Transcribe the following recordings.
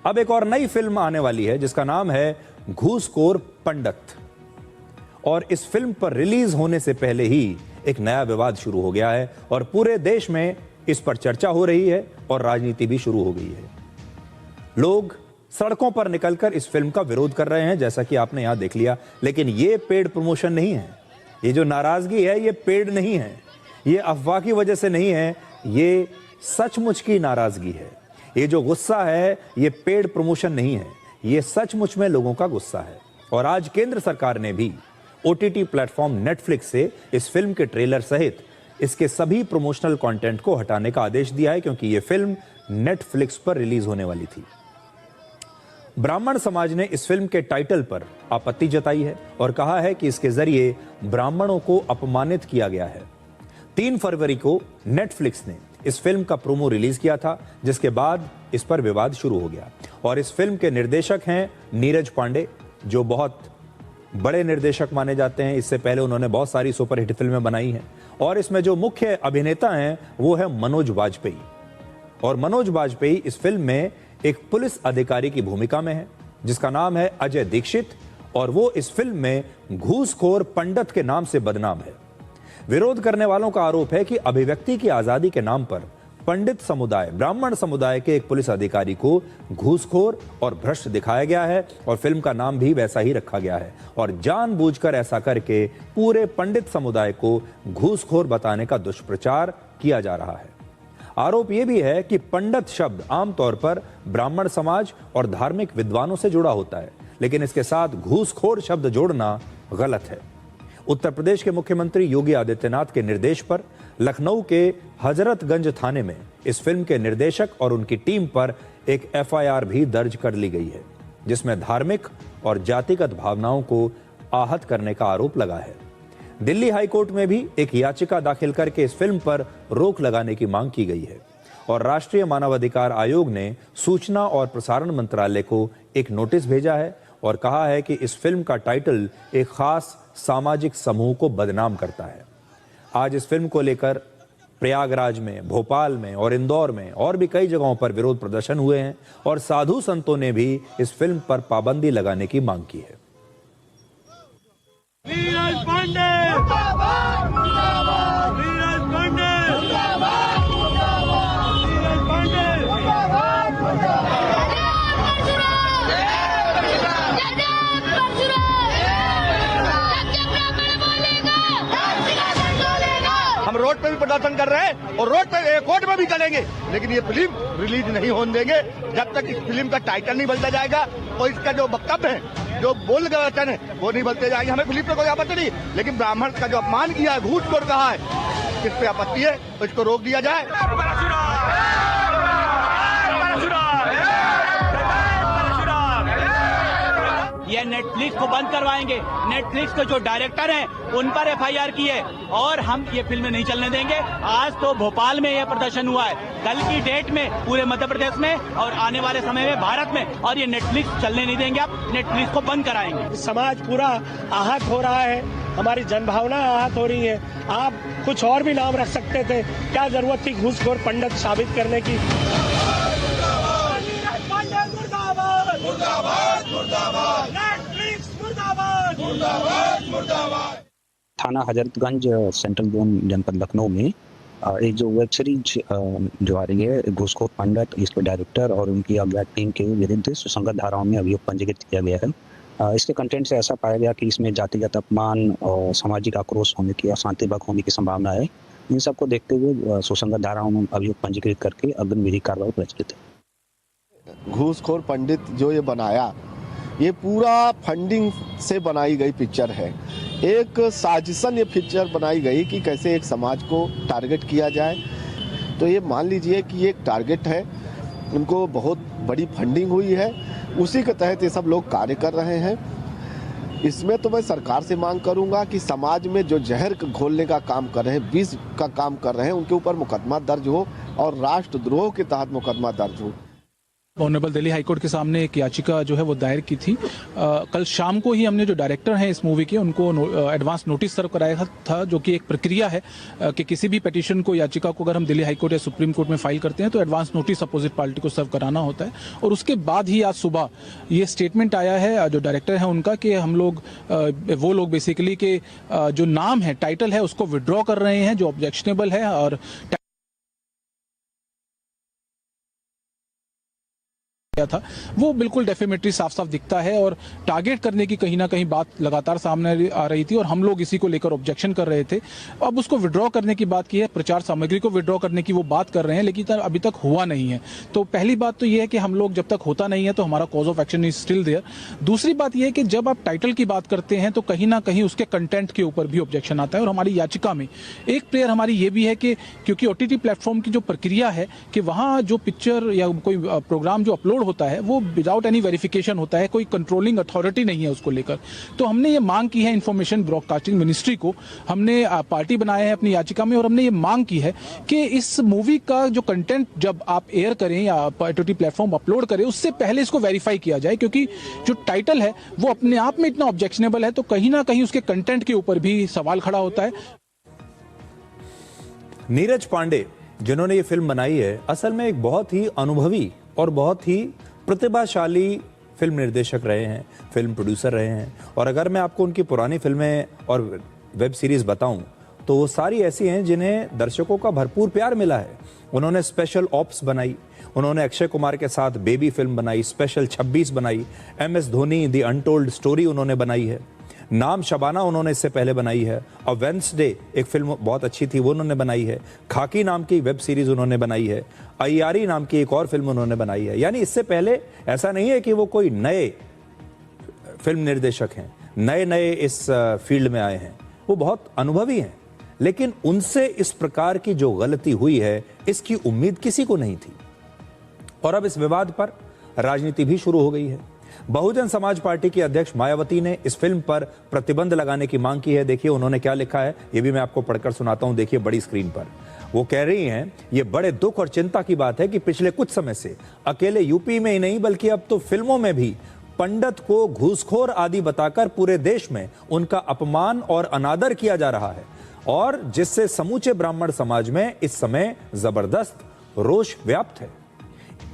अब एक और नई फिल्म आने वाली है जिसका नाम है घूसखोर पंडित। और इस फिल्म पर रिलीज होने से पहले ही एक नया विवाद शुरू हो गया है और पूरे देश में इस पर चर्चा हो रही है और राजनीति भी शुरू हो गई है। लोग सड़कों पर निकलकर इस फिल्म का विरोध कर रहे हैं, जैसा कि आपने यहां देख लिया। लेकिन ये पेड प्रमोशन नहीं है, ये जो नाराजगी है ये पेड नहीं है, ये अफवाह की वजह से नहीं है, ये सचमुच की नाराजगी है। ये जो गुस्सा है ये पेड प्रमोशन नहीं है, ये सचमुच में लोगों का गुस्सा है। और आज केंद्र सरकार ने भी ओटीटी प्लेटफॉर्म नेटफ्लिक्स से इस फिल्म के ट्रेलर सहित इसके सभी प्रमोशनल कंटेंट को हटाने का आदेश दिया है, क्योंकि यह फिल्म नेटफ्लिक्स पर रिलीज होने वाली थी। ब्राह्मण समाज ने इस फिल्म के टाइटल पर आपत्ति जताई है और कहा है कि इसके जरिए ब्राह्मणों को अपमानित किया गया है। 3 फरवरी को नेटफ्लिक्स ने इस फिल्म का प्रोमो रिलीज किया था, जिसके बाद इस पर विवाद शुरू हो गया। और इस फिल्म के निर्देशक हैं नीरज पांडे, जो बहुत बड़े निर्देशक माने जाते हैं। इससे पहले उन्होंने बहुत सारी सुपरहिट फिल्में बनाई हैं। और इसमें जो मुख्य अभिनेता हैं वो है मनोज वाजपेयी। और मनोज वाजपेयी इस फिल्म में एक पुलिस अधिकारी की भूमिका में है जिसका नाम है अजय दीक्षित, और वो इस फिल्म में घूसखोर पंडित के नाम से बदनाम है। विरोध करने वालों का आरोप है कि अभिव्यक्ति की आजादी के नाम पर पंडित समुदाय, ब्राह्मण समुदाय के एक पुलिस अधिकारी को घूसखोर और भ्रष्ट दिखाया गया है और फिल्म का नाम भी वैसा ही रखा गया है। और जानबूझकर ऐसा करके पूरे पंडित समुदाय को घूसखोर बताने का दुष्प्रचार किया जा रहा है। आरोप यह भी है कि पंडित शब्द आमतौर पर ब्राह्मण समाज और धार्मिक विद्वानों से जुड़ा होता है, लेकिन इसके साथ घूसखोर शब्द जोड़ना गलत है। उत्तर प्रदेश के मुख्यमंत्री योगी आदित्यनाथ के निर्देश पर लखनऊ के हजरतगंज थाने में इस फिल्म के निर्देशक और उनकी टीम पर एक एफआईआर भी दर्ज कर ली गई है, जिसमें धार्मिक और जातिगत भावनाओं को आहत करने का आरोप लगा है। दिल्ली हाईकोर्ट में भी एक याचिका दाखिल करके इस फिल्म पर रोक लगाने की मांग की गई है। और राष्ट्रीय मानवाधिकार आयोग ने सूचना और प्रसारण मंत्रालय को एक नोटिस भेजा है और कहा है कि इस फिल्म का टाइटल एक खास सामाजिक समूह को बदनाम करता है। आज इस फिल्म को लेकर प्रयागराज में, भोपाल में और इंदौर में और भी कई जगहों पर विरोध प्रदर्शन हुए हैं और साधु संतों ने भी इस फिल्म पर पाबंदी लगाने की मांग की है। नीरज पांडे मुर्दाबाद, मुर्दाबाद, नीरज पांडे मुर्दाबाद, मुर्दाबाद, नीरज पांडे मुर्दाबाद, मुर्दाबाद। हम रोड पे भी प्रदर्शन कर रहे हैं और रोड पे कोर्ट में भी चलेंगे, लेकिन ये फिल्म रिलीज नहीं होने देंगे जब तक इस फिल्म का टाइटल नहीं बदला जाएगा और इसका जो वक्तव्य है, जो बोल गए वचन है, वो नहीं बदलते जाएंगे। हमें फिल्म पे कोई आपत्ति नहीं, लेकिन ब्राह्मण का जो अपमान किया है, घूसखोर कहा है, इस पे आपत्ति है तो इसको रोक दिया जाए। ये नेटफ्लिक्स को बंद करवाएंगे। नेटफ्लिक्स के जो डायरेक्टर हैं उन पर एफआईआर की है और हम ये फिल्में नहीं चलने देंगे। आज तो भोपाल में यह प्रदर्शन हुआ है, कल की डेट में पूरे मध्य प्रदेश में और आने वाले समय में भारत में, और ये नेटफ्लिक्स चलने नहीं देंगे। आप नेटफ्लिक्स को बंद कराएंगे। समाज पूरा आहत हो रहा है, हमारी जनभावना आहत हो रही है। आप कुछ और भी नाम रख सकते थे, क्या जरूरत थी घूसखोर पंडित साबित करने की। थाना हजरतगंज सेंट्रल जोन जनपद लखनऊ में एक जो वेब सीरीज जो आ रही है घूसखोर पंडित, इसके डायरेक्टर और उनकी अज्ञात टीम के विरुद्ध सुसंगत धाराओं में अभियोग पंजीकृत किया गया है। इसके कंटेंट से ऐसा पाया गया कि इसमें जातिगत अपमान और सामाजिक आक्रोश होने की, अशांति भड़क होने की संभावना है। इन सबको देखते हुए सुसंगत धाराओं में अभियोग पंजीकृत करके अग्रिम विधिक कार्रवाई प्रचलित है। घूसखोर पंडित जो ये बनाया, ये पूरा फंडिंग से बनाई गई पिक्चर है। एक साजिशन ये पिक्चर बनाई गई कि कैसे एक समाज को टारगेट किया जाए। तो ये मान लीजिए कि ये एक टारगेट है, उनको बहुत बड़ी फंडिंग हुई है, उसी के तहत ये सब लोग कार्य कर रहे हैं। इसमें तो मैं सरकार से मांग करूंगा कि समाज में जो जहर घोलने का काम कर रहे हैं, विष का काम कर रहे हैं, उनके ऊपर मुकदमा दर्ज हो और राष्ट्रद्रोह के तहत मुकदमा दर्ज हो। ऑनरेबल दिल्ली हाईकोर्ट के सामने एक याचिका जो है वो दायर की थी। कल शाम को ही हमने जो डायरेक्टर हैं इस मूवी के उनको एडवांस नोटिस सर्व कराया था, जो कि एक प्रक्रिया है कि किसी भी पिटीशन को, याचिका को अगर हम दिल्ली हाईकोर्ट या सुप्रीम कोर्ट में फाइल करते हैं तो एडवांस नोटिस अपोजिट पार्टी को सर्व कराना होता है। और उसके बाद ही आज सुबह ये स्टेटमेंट आया है जो डायरेक्टर है उनका कि हम लोग वो लोग बेसिकली के जो नाम है, टाइटल है, उसको विड्रॉ कर रहे हैं जो ऑब्जेक्शनेबल है। और था वो बिल्कुल डेफिनेटली साफ साफ दिखता है और टारगेट करने की कहीं ना कहीं बात लगातार सामने आ रही थी और हम लोग इसी को लेकर ऑब्जेक्शन कर रहे थे। अब उसको विड्रॉ करने की बात की है, प्रचार सामग्री को विड्रॉ करने की वो बात कर रहे हैं, लेकिन अभी तक हुआ नहीं है। तो पहली बात तो ये है कि हम लोग जब तक होता नहीं है तो हमारा cause of action is still there. दूसरी बात यह है कि जब आप टाइटल की बात करते हैं तो कहीं ना कहीं उसके कंटेंट के ऊपर भी ऑब्जेक्शन आता है। और हमारी याचिका में एक प्रेयर हमारी ये भी है कि क्योंकि OTT प्लेटफॉर्म की जो प्रक्रिया है कि वहाँ जो पिक्चर या कोई प्रोग्राम जो अपलोड होता है वो विदाउट एनी वेरिफिकेशन होता है, कोई कंट्रोलिंग अथॉरिटी नहीं है उसको लेकर। तो हमने ये मांग की है इंफॉर्मेशन ब्रॉडकास्टिंग मिनिस्ट्री को, हमने पार्टी बनाया है अपनी याचिका में और हमने ये मांग की है कि इस मूवी का जो कंटेंट जब आप एयर करें या OTT प्लेटफॉर्म अपलोड करें उससे पहले इसको वेरीफाई किया जाए, क्योंकि जो टाइटल है वो अपने आप में इतना ऑब्जेक्शनेबल है तो कहीं ना कहीं उसके कंटेंट के ऊपर भी सवाल खड़ा होता है। नीरज पांडे जिन्होंने ये फिल्म बनाई है असल में एक बहुत ही अनुभवी और बहुत ही प्रतिभाशाली फिल्म निर्देशक रहे हैं, फिल्म प्रोड्यूसर रहे हैं। और अगर मैं आपको उनकी पुरानी फिल्में और वेब सीरीज बताऊं तो वो सारी ऐसी हैं जिन्हें दर्शकों का भरपूर प्यार मिला है। उन्होंने स्पेशल ऑप्स बनाई, उन्होंने अक्षय कुमार के साथ बेबी फिल्म बनाई, स्पेशल 26 बनाई, MS Dhoni the untold story उन्होंने बनाई है, नाम शबाना उन्होंने इससे पहले बनाई है, और वेंसडे एक फिल्म बहुत अच्छी थी वो उन्होंने बनाई है, खाकी नाम की वेब सीरीज उन्होंने बनाई है, अय्यारी नाम की एक और फिल्म उन्होंने बनाई है। यानी इससे पहले ऐसा नहीं है कि वो कोई नए फिल्म निर्देशक हैं, नए नए इस फील्ड में आए हैं, वो बहुत अनुभवी हैं। लेकिन उनसे इस प्रकार की जो गलती हुई है इसकी उम्मीद किसी को नहीं थी। और अब इस विवाद पर राजनीति भी शुरू हो गई है। बहुजन समाज पार्टी की अध्यक्ष मायावती ने इस फिल्म पर प्रतिबंध लगाने की मांग की है। देखिए उन्होंने क्या लिखा है, ये भी मैं आपको पढ़कर सुनाता हूं। देखिए बड़ी स्क्रीन पर वो कह रही हैं, ये बड़े दुख और चिंता की बात है कि पिछले कुछ समय से अकेले यूपी में ही नहीं बल्कि अब तो फिल्मों में भी पंडित को घूसखोर आदि बताकर पूरे देश में उनका अपमान और अनादर किया जा रहा है, और जिससे समूचे ब्राह्मण समाज में इस समय जबरदस्त रोष व्याप्त है।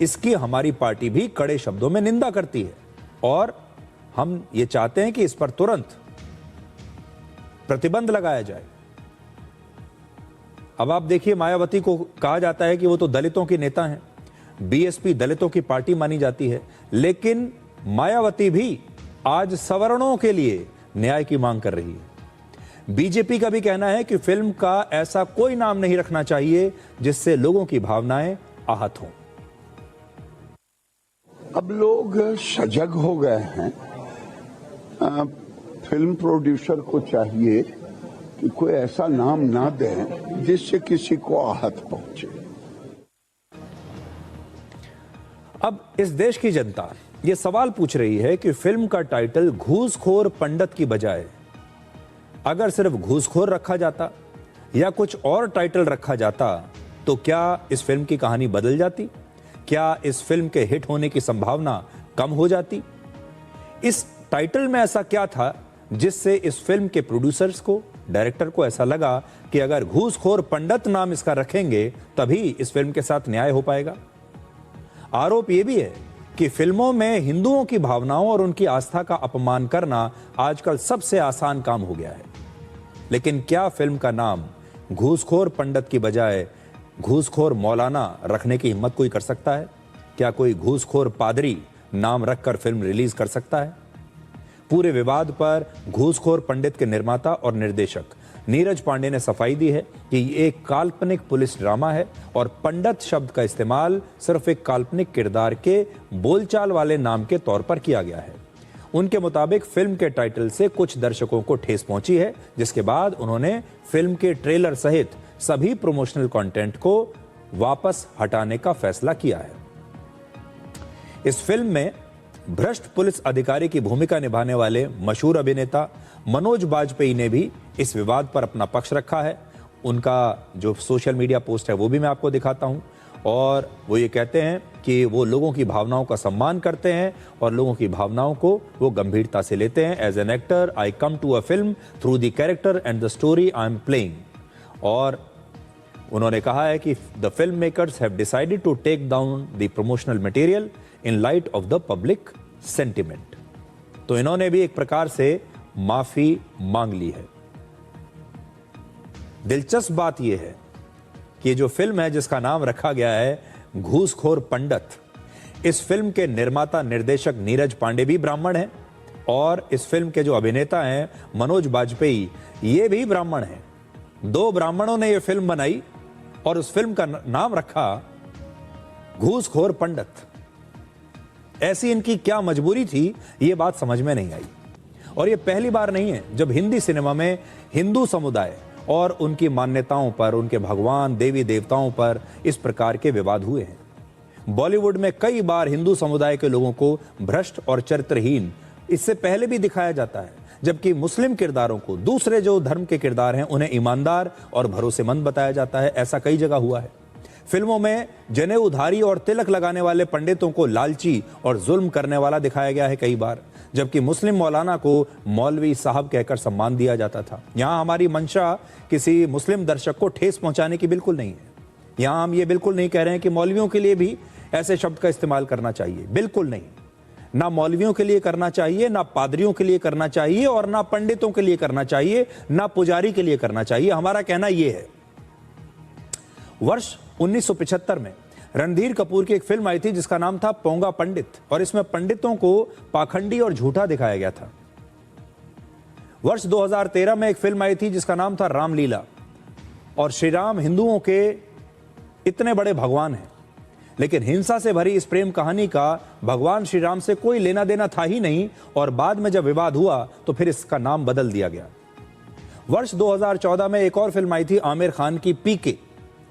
इसकी हमारी पार्टी भी कड़े शब्दों में निंदा करती है और हम ये चाहते हैं कि इस पर तुरंत प्रतिबंध लगाया जाए। अब आप देखिए, मायावती को कहा जाता है कि वो तो दलितों की नेता हैं, BSP दलितों की पार्टी मानी जाती है, लेकिन मायावती भी आज सवर्णों के लिए न्याय की मांग कर रही है। बीजेपी का भी कहना है कि फिल्म का ऐसा कोई नाम नहीं रखना चाहिए जिससे लोगों की भावनाएं आहत हों। अब लोग सजग हो गए हैं। फिल्म प्रोड्यूसर को चाहिए कि कोई ऐसा नाम ना दें जिससे किसी को आहत पहुंचे। अब इस देश की जनता ये सवाल पूछ रही है कि फिल्म का टाइटल घूसखोर पंडित की बजाय अगर सिर्फ घूसखोर रखा जाता या कुछ और टाइटल रखा जाता तो क्या इस फिल्म की कहानी बदल जाती? क्या इस फिल्म के हिट होने की संभावना कम हो जाती? इस टाइटल में ऐसा क्या था जिससे इस फिल्म के प्रोड्यूसर्स को, डायरेक्टर को ऐसा लगा कि अगर घूसखोर पंडित नाम इसका रखेंगे तभी इस फिल्म के साथ न्याय हो पाएगा? आरोप यह भी है कि फिल्मों में हिंदुओं की भावनाओं और उनकी आस्था का अपमान करना आजकल सबसे आसान काम हो गया है। लेकिन क्या फिल्म का नाम घूसखोर पंडित की बजाय घूसखोर मौलाना रखने की हिम्मत कोई कर सकता है? क्या कोई घूसखोर पादरी नाम रखकर फिल्म रिलीज कर सकता है? पूरे विवाद पर घूसखोर पंडित के निर्माता और निर्देशक नीरज पांडे ने सफाई दी है कि ये एक काल्पनिक पुलिस ड्रामा है और पंडित शब्द का इस्तेमाल सिर्फ एक काल्पनिक किरदार के बोलचाल वाले नाम के तौर पर किया गया है। उनके मुताबिक फिल्म के टाइटल से कुछ दर्शकों को ठेस पहुंची है, जिसके बाद उन्होंने फिल्म के ट्रेलर सहित सभी प्रमोशनल कंटेंट को वापस हटाने का फैसला किया है। इस फिल्म में भ्रष्ट पुलिस अधिकारी की भूमिका निभाने वाले मशहूर अभिनेता मनोज बाजपेयी ने भी इस विवाद पर अपना पक्ष रखा है। उनका जो सोशल मीडिया पोस्ट है वो भी मैं आपको दिखाता हूं, और वो ये कहते हैं कि वो लोगों की भावनाओं का सम्मान करते हैं और लोगों की भावनाओं को वो गंभीरता से लेते हैं। As an actor I come to a film through the character and the story I am playing. और उन्होंने कहा है कि the film makers have decided to take down the promotional material in light of the public sentiment. तो इन्होंने भी एक प्रकार से माफी मांग ली है। दिलचस्प बात यह है कि जो फिल्म है जिसका नाम रखा गया है घूसखोर पंडित, इस फिल्म के निर्माता निर्देशक नीरज पांडे भी ब्राह्मण हैं और इस फिल्म के जो अभिनेता हैं मनोज बाजपेयी, ये भी ब्राह्मण हैं। दो ब्राह्मणों ने ये फिल्म बनाई और उस फिल्म का नाम रखा घूसखोर पंडित। ऐसी इनकी क्या मजबूरी थी, ये बात समझ में नहीं आई। और ये पहली बार नहीं है जब हिंदी सिनेमा में हिंदू समुदाय और उनकी मान्यताओं पर, उनके भगवान देवी देवताओं पर इस प्रकार के विवाद हुए हैं। बॉलीवुड में कई बार हिंदू समुदाय के लोगों को भ्रष्ट और चरित्रहीन इससे पहले भी दिखाया जाता है, जबकि मुस्लिम किरदारों को, दूसरे जो धर्म के किरदार हैं, उन्हें ईमानदार और भरोसेमंद बताया जाता है। ऐसा कई जगह हुआ है। फिल्मों में जनेऊधारी और तिलक लगाने वाले पंडितों को लालची और जुल्म करने वाला दिखाया गया है कई बार, जबकि मुस्लिम मौलाना को मौलवी साहब कहकर सम्मान दिया जाता था। यहां हमारी मंशा किसी मुस्लिम दर्शक को ठेस पहुंचाने की बिल्कुल नहीं है। यहां हम ये बिल्कुल नहीं कह रहे हैं कि मौलवियों के लिए भी ऐसे शब्द का इस्तेमाल करना चाहिए, बिल्कुल नहीं। ना मौलवियों के लिए करना चाहिए, ना पादरियों के लिए करना चाहिए और ना पंडितों के लिए करना चाहिए, ना पुजारी के लिए करना चाहिए। हमारा कहना यह है, वर्ष 1975 में रणधीर कपूर की एक फिल्म आई थी जिसका नाम था पोंगा पंडित, और इसमें पंडितों को पाखंडी और झूठा दिखाया गया था। वर्ष 2013 में एक फिल्म आई थी जिसका नाम था रामलीला, और श्री राम हिंदुओं के इतने बड़े भगवान हैं, लेकिन हिंसा से भरी इस प्रेम कहानी का भगवान श्री राम से कोई लेना देना था ही नहीं, और बाद में जब विवाद हुआ तो फिर इसका नाम बदल दिया गया। वर्ष 2014 में एक और फिल्म आई थी आमिर खान की पीके,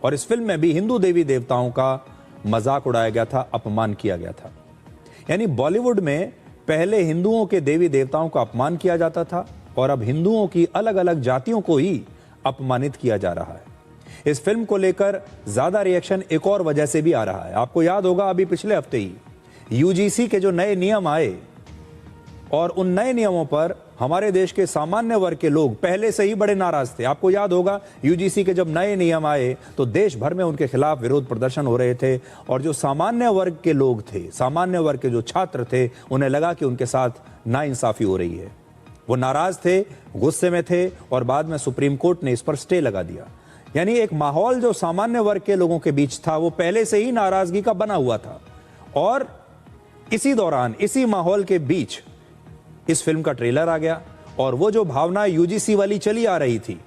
और इस फिल्म में भी हिंदू देवी देवताओं का मजाक उड़ाया गया था, अपमान किया गया था। यानी बॉलीवुड में पहले हिंदुओं के देवी देवताओं का अपमान किया जाता था और अब हिंदुओं की अलग अलग जातियों को ही अपमानित किया जा रहा है। इस फिल्म को लेकर ज्यादा रिएक्शन एक और वजह से भी आ रहा है। आपको याद होगा अभी पिछले हफ्ते ही यूजीसी के जो नए नियम आए, और उन नए नियमों पर हमारे देश के सामान्य वर्ग के लोग पहले से ही बड़े नाराज थे। आपको याद होगा यूजीसी के जब नए नियम आए तो देश भर में उनके खिलाफ विरोध प्रदर्शन हो रहे थे, और जो सामान्य वर्ग के लोग थे, सामान्य वर्ग के जो छात्र थे, उन्हें लगा कि उनके साथ नाइंसाफी हो रही है। वो नाराज थे, गुस्से में थे, और बाद में सुप्रीम कोर्ट ने इस पर स्टे लगा दिया। यानी एक माहौल जो सामान्य वर्ग के लोगों के बीच था वो पहले से ही नाराजगी का बना हुआ था, और इसी दौरान, इसी माहौल के बीच इस फिल्म का ट्रेलर आ गया, और वो जो भावना यूजीसी वाली चली आ रही थी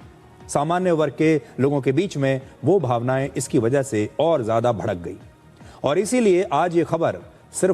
सामान्य वर्ग के लोगों के बीच में, वो भावनाएं इसकी वजह से और ज्यादा भड़क गई। और इसीलिए आज ये खबर सिर्फ